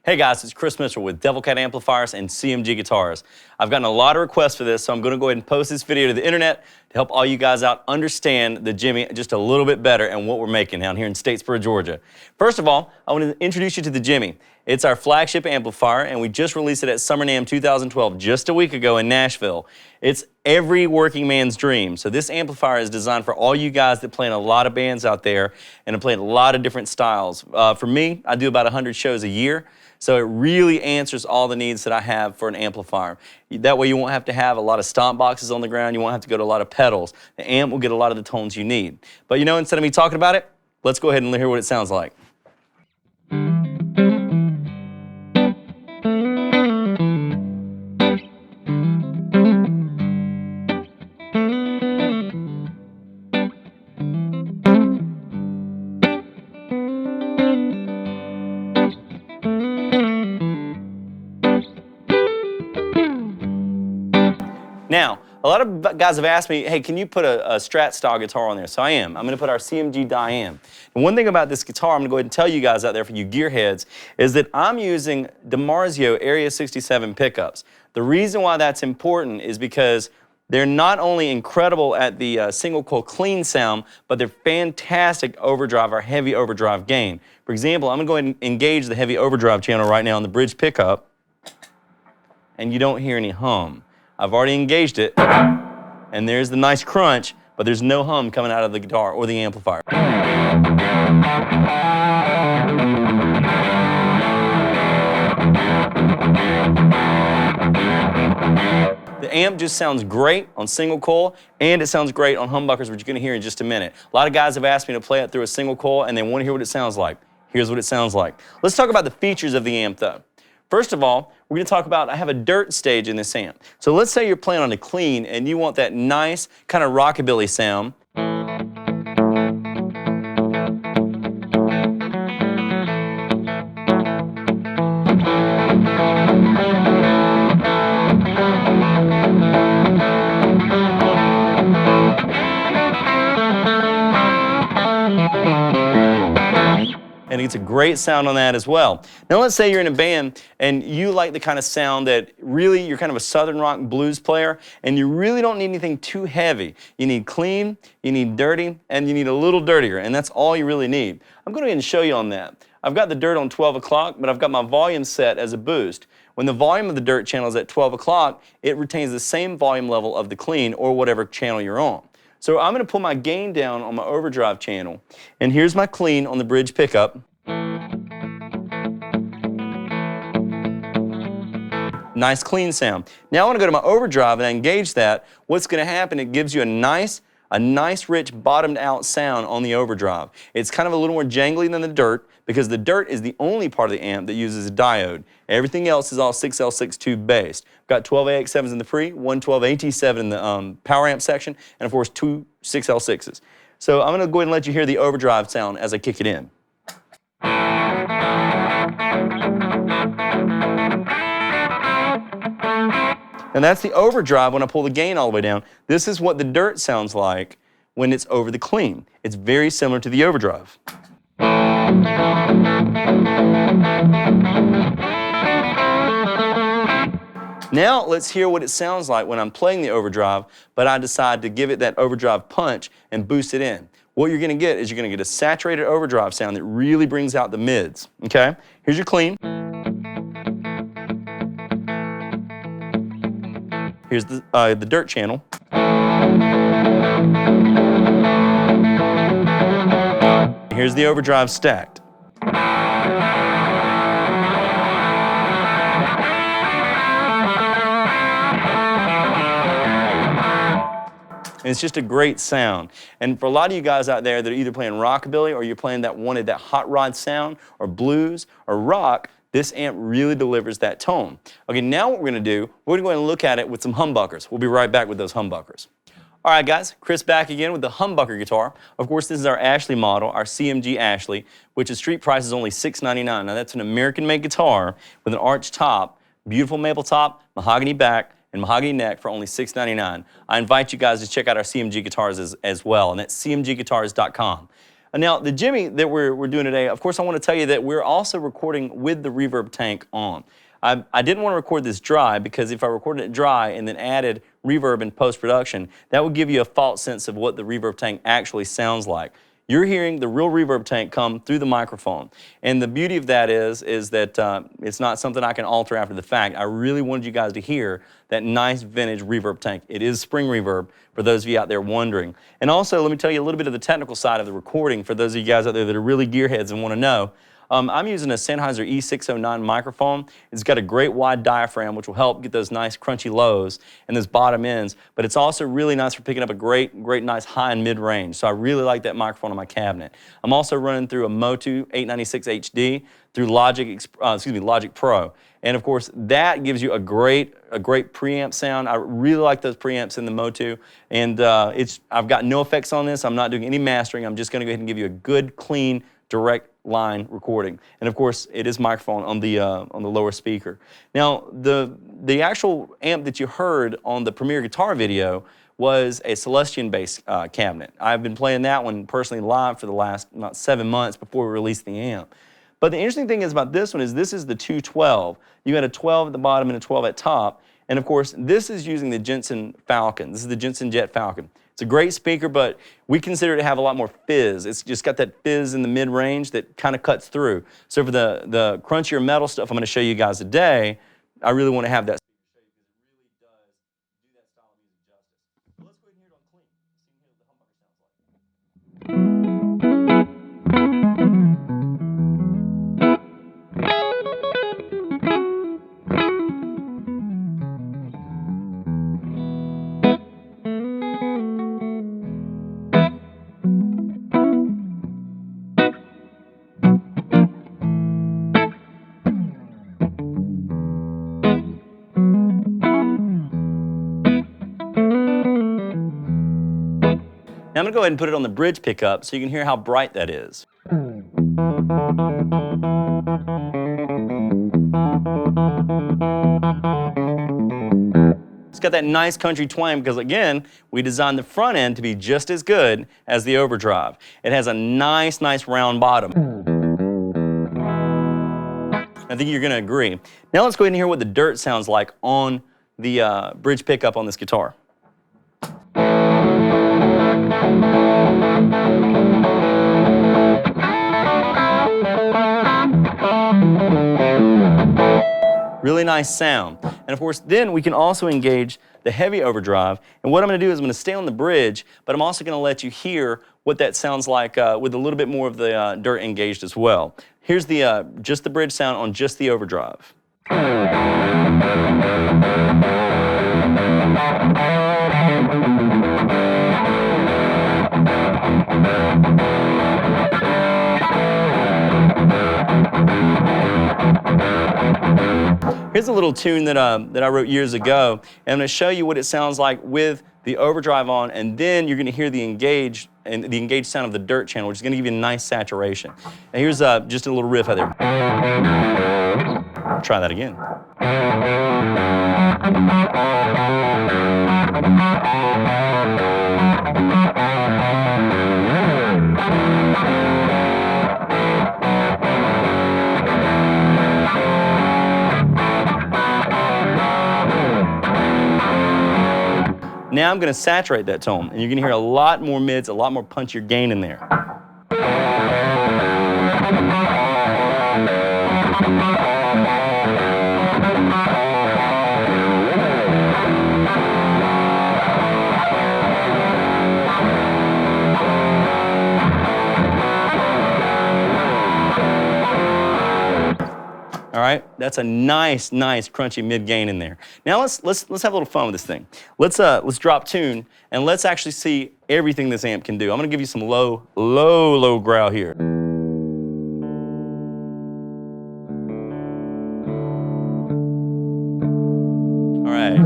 Hey guys, it's Chris Mitchell with Devilcat Amplifiers and CMG Guitars. I've gotten a lot of requests for this, so I'm going to go ahead and post this video to the internet to help all you guys out understand the Jimmy just a little bit better and what we're making down here in Statesboro, Georgia. First of all, I want to introduce you to the Jimmy. It's our flagship amplifier, and we just released it at Summer NAMM 2012 just a week ago in Nashville. It's every working man's dream. So this amplifier is designed for all you guys that play in a lot of bands out there and are playing a lot of different styles. For me, I do about 100 shows a year. So it really answers all the needs that I have for an amplifier. That way you won't have to have a lot of stomp boxes on the ground. You won't have to go to a lot of pedals. The amp will get a lot of the tones you need. But you know, instead of me talking about it, let's go ahead and hear what it sounds like. Now, a lot of guys have asked me, hey, can you put a Strat style guitar on there? So I am. I'm going to put our CMG Diane. And one thing about this guitar, I'm going to go ahead and tell you guys out there for you gearheads, is that I'm using DiMarzio Area 67 pickups. The reason why that's important is because they're not only incredible at the single coil clean sound, but they're fantastic overdrive or heavy overdrive gain. For example, I'm going to go ahead and engage the heavy overdrive channel right now on the bridge pickup, and you don't hear any hum. I've already engaged it, and there's the nice crunch, but there's no hum coming out of the guitar or the amplifier. The amp just sounds great on single coil, and it sounds great on humbuckers, which you're going to hear in just a minute. A lot of guys have asked me to play it through a single coil, and they want to hear what it sounds like. Here's what it sounds like. Let's talk about the features of the amp, though. First of all, we're going to talk about, I have a dirt stage in this amp. So let's say you're playing on a clean and you want that nice kind of rockabilly sound. And it's a great sound on that as well. Now let's say you're in a band and you like the kind of sound that really, you're kind of a southern rock blues player and you really don't need anything too heavy. You need clean, you need dirty, and you need a little dirtier, and that's all you really need. I'm going to go ahead and show you on that. I've got the dirt on 12 o'clock, but I've got my volume set as a boost. When the volume of the dirt channel is at 12 o'clock, it retains the same volume level of the clean or whatever channel you're on. So I'm going to pull my gain down on my overdrive channel, and here's my clean on the bridge pickup. Nice clean sound. Now I want to go to my overdrive and I engage that. What's going to happen, it gives you a nice rich bottomed out sound on the overdrive. It's kind of a little more jangly than the dirt because the dirt is the only part of the amp that uses a diode. Everything else is all 6L6 tube based. Got 12 AX7s in the pre, one 12 AT7 in the power amp section, and of course two 6L6s. So I'm going to go ahead and let you hear the overdrive sound as I kick it in. And that's the overdrive when I pull the gain all the way down. This is what the dirt sounds like when it's over the clean. It's very similar to the overdrive. Now let's hear what it sounds like when I'm playing the overdrive, but I decide to give it that overdrive punch and boost it in. What you're going to get is you're going to get a saturated overdrive sound that really brings out the mids. Okay? Here's your clean. Here's the dirt channel. Here's the overdrive stacked. And it's just a great sound. And for a lot of you guys out there that are either playing rockabilly or you're playing wanted that hot rod sound or blues or rock, this amp really delivers that tone. Okay, now what we're going to do, we're going to go ahead and look at it with some humbuckers. We'll be right back with those humbuckers. All right, guys, Chris back again with the humbucker guitar. Of course, this is our Ashley model, our CMG Ashley, which is street price is only $6.99. Now, that's an American-made guitar with an arched top, beautiful maple top, mahogany back, and mahogany neck for only $6.99. I invite you guys to check out our CMG guitars as well, and that's cmgguitars.com. Now, the Jimmy that we're doing today, of course, I want to tell you that we're also recording with the reverb tank on. I didn't want to record this dry because if I recorded it dry and then added reverb in post-production, that would give you a false sense of what the reverb tank actually sounds like. You're hearing the real reverb tank come through the microphone. And the beauty of that is that it's not something I can alter after the fact. I really wanted you guys to hear that nice vintage reverb tank. It is spring reverb for those of you out there wondering. And also, let me tell you a little bit of the technical side of the recording for those of you guys out there that are really gearheads and want to know. I'm using a Sennheiser E609 microphone. It's got a great wide diaphragm, which will help get those nice crunchy lows and those bottom ends, but it's also really nice for picking up a great nice high and mid range. So I really like that microphone on my cabinet. I'm also running through a Motu 896 HD through Logic Pro. And of course, that gives you a great preamp sound. I really like those preamps in the Motu. And I've got no effects on this. I'm not doing any mastering. I'm just gonna go ahead and give you a good, clean, direct line recording. And of course, it is microphone on the lower speaker. Now, the actual amp that you heard on the Premier Guitar video was a Celestion-based cabinet. I've been playing that one personally live for the last about 7 months before we released the amp. But the interesting thing is about this one is this is the 212. You got a 12 at the bottom and a 12 at top. And of course, this is using the Jensen Falcon. This is the Jensen Jet Falcon. It's a great speaker, but we consider it to have a lot more fizz. It's just got that fizz in the mid-range that kind of cuts through. So for the crunchier metal stuff I'm going to show you guys today, I really want to have that speaker show you because it really does do that style of music justice. So let's go ahead and hear it on clean. So you can hear what the humbucker sounds like. Now I'm going to go ahead and put it on the bridge pickup so you can hear how bright that is. It's got that nice country twang because, again, we designed the front end to be just as good as the Overdrive. It has a nice round bottom. I think you're going to agree. Now let's go ahead and hear what the dirt sounds like on the bridge pickup on this guitar. Really nice sound. And of course, then we can also engage the heavy overdrive. And what I'm going to do is I'm going to stay on the bridge, but I'm also going to let you hear what that sounds like with a little bit more of the dirt engaged as well. Here's the just the bridge sound on just the overdrive. Here's a little tune that I wrote years ago, and I'm going to show you what it sounds like with the overdrive on, and then you're going to hear the engaged sound of the dirt channel, which is going to give you a nice saturation. And here's just a little riff out there. Try that again. Now I'm going to saturate that tone, and you're going to hear a lot more mids, a lot more punchier gain in there. All right, that's a nice crunchy mid gain in there. Now let's have a little fun with this thing. Let's drop tune and let's actually see everything this amp can do. I'm gonna give you some low growl here. All right.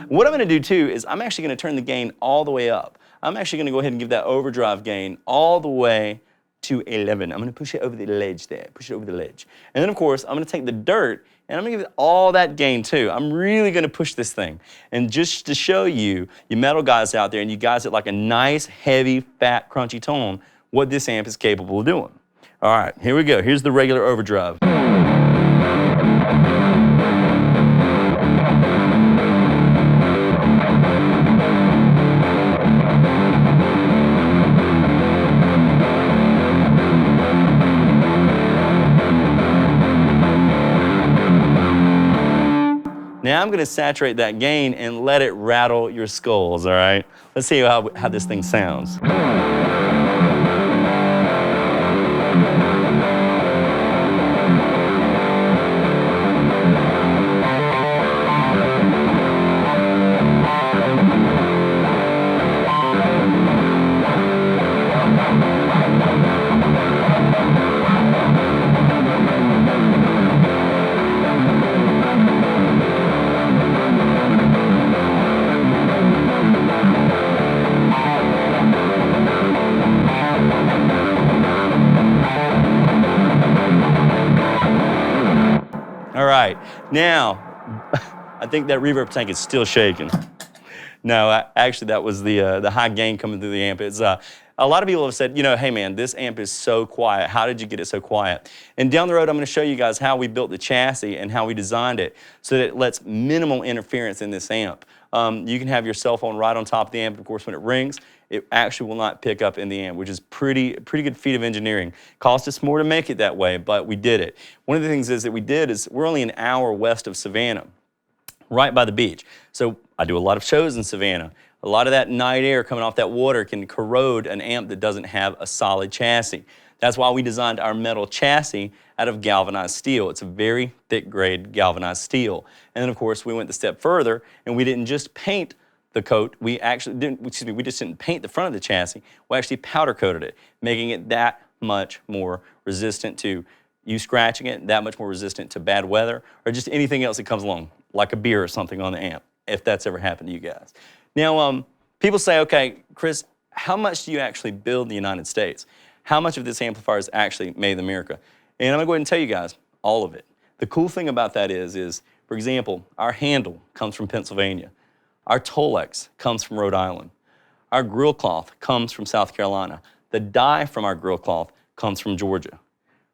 What I'm gonna do too is I'm actually gonna turn the gain all the way up. I'm actually gonna go ahead and give that overdrive gain all the way to 11. I'm going to push it over the ledge there, push it over the ledge. And then of course, I'm going to take the dirt and I'm going to give it all that gain too. I'm really going to push this thing. And just to show you, you metal guys out there and you guys that like a nice, heavy, fat, crunchy tone, what this amp is capable of doing. All right, here we go. Here's the regular overdrive. Now I'm going to saturate that gain and let it rattle your skulls, all right? Let's see how this thing sounds. All right, now, I think that reverb tank is still shaking. No, actually that was the high gain coming through the amp. It's, a lot of people have said, you know, hey man, this amp is so quiet. How did you get it so quiet? And down the road, I'm gonna show you guys how we built the chassis and how we designed it so that it lets minimal interference in this amp. You can have your cell phone right on top of the amp. Of course, when it rings, it actually will not pick up in the amp, which is pretty good feat of engineering. Cost us more to make it that way, but we did it. One of the things is that we did is we're only an hour west of Savannah, right by the beach. So I do a lot of shows in Savannah. A lot of that night air coming off that water can corrode an amp that doesn't have a solid chassis. That's why we designed our metal chassis out of galvanized steel. It's a very thick grade galvanized steel. And then of course we went a step further and we didn't just paint the coat, we just didn't paint the front of the chassis, we actually powder coated it, making it that much more resistant to you scratching it, that much more resistant to bad weather or just anything else that comes along, like a beer or something on the amp, if that's ever happened to you guys. Now, people say, okay, Chris, how much do you actually build in the United States? How much of this amplifier is actually made in America? And I'm gonna go ahead and tell you guys, all of it. The cool thing about that is, for example, our handle comes from Pennsylvania. Our Tolex comes from Rhode Island. Our grill cloth comes from South Carolina. The die from our grill cloth comes from Georgia.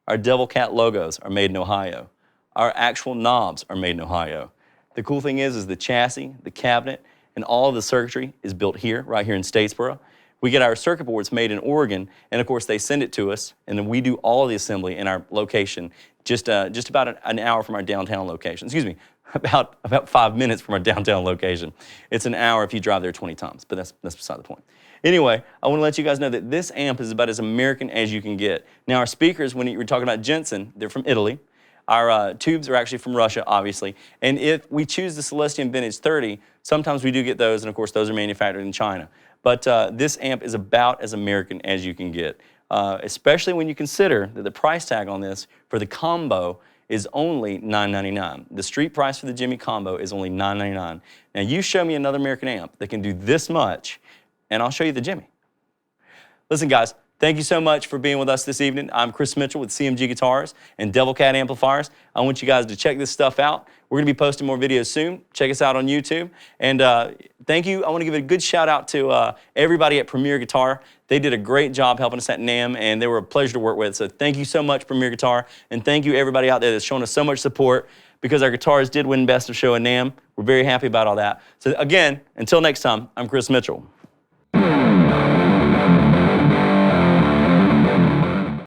Our Devilcat logos are made in Ohio. Our actual knobs are made in Ohio. The cool thing is the chassis, the cabinet, and all of the circuitry is built here, right here in Statesboro. We get our circuit boards made in Oregon, and of course they send it to us, and then we do all the assembly in our location, just about an hour from our downtown location. Excuse me, about 5 minutes from our downtown location. It's an hour if you drive there 20 times, but that's beside the point. Anyway, I want to let you guys know that this amp is about as American as you can get. Now our speakers, when you were talking about Jensen, they're from Italy. Our tubes are actually from Russia, obviously. And if we choose the Celestion Vintage 30, sometimes we do get those, and of course those are manufactured in China. But this amp is about as American as you can get, especially when you consider that the price tag on this for the combo is only $999. The street price for the Jimmy combo is only $999. Now you show me another American amp that can do this much, and I'll show you the Jimmy. Listen guys, thank you so much for being with us this evening. I'm Chris Mitchell with CMG Guitars and Devilcat Amplifiers. I want you guys to check this stuff out. We're going to be posting more videos soon. Check us out on YouTube. And thank you. I want to give a good shout out to everybody at Premier Guitar. They did a great job helping us at NAMM, and they were a pleasure to work with. So thank you so much, Premier Guitar. And thank you everybody out there that's shown us so much support because our guitars did win Best of Show at NAMM. We're very happy about all that. So again, until next time, I'm Chris Mitchell.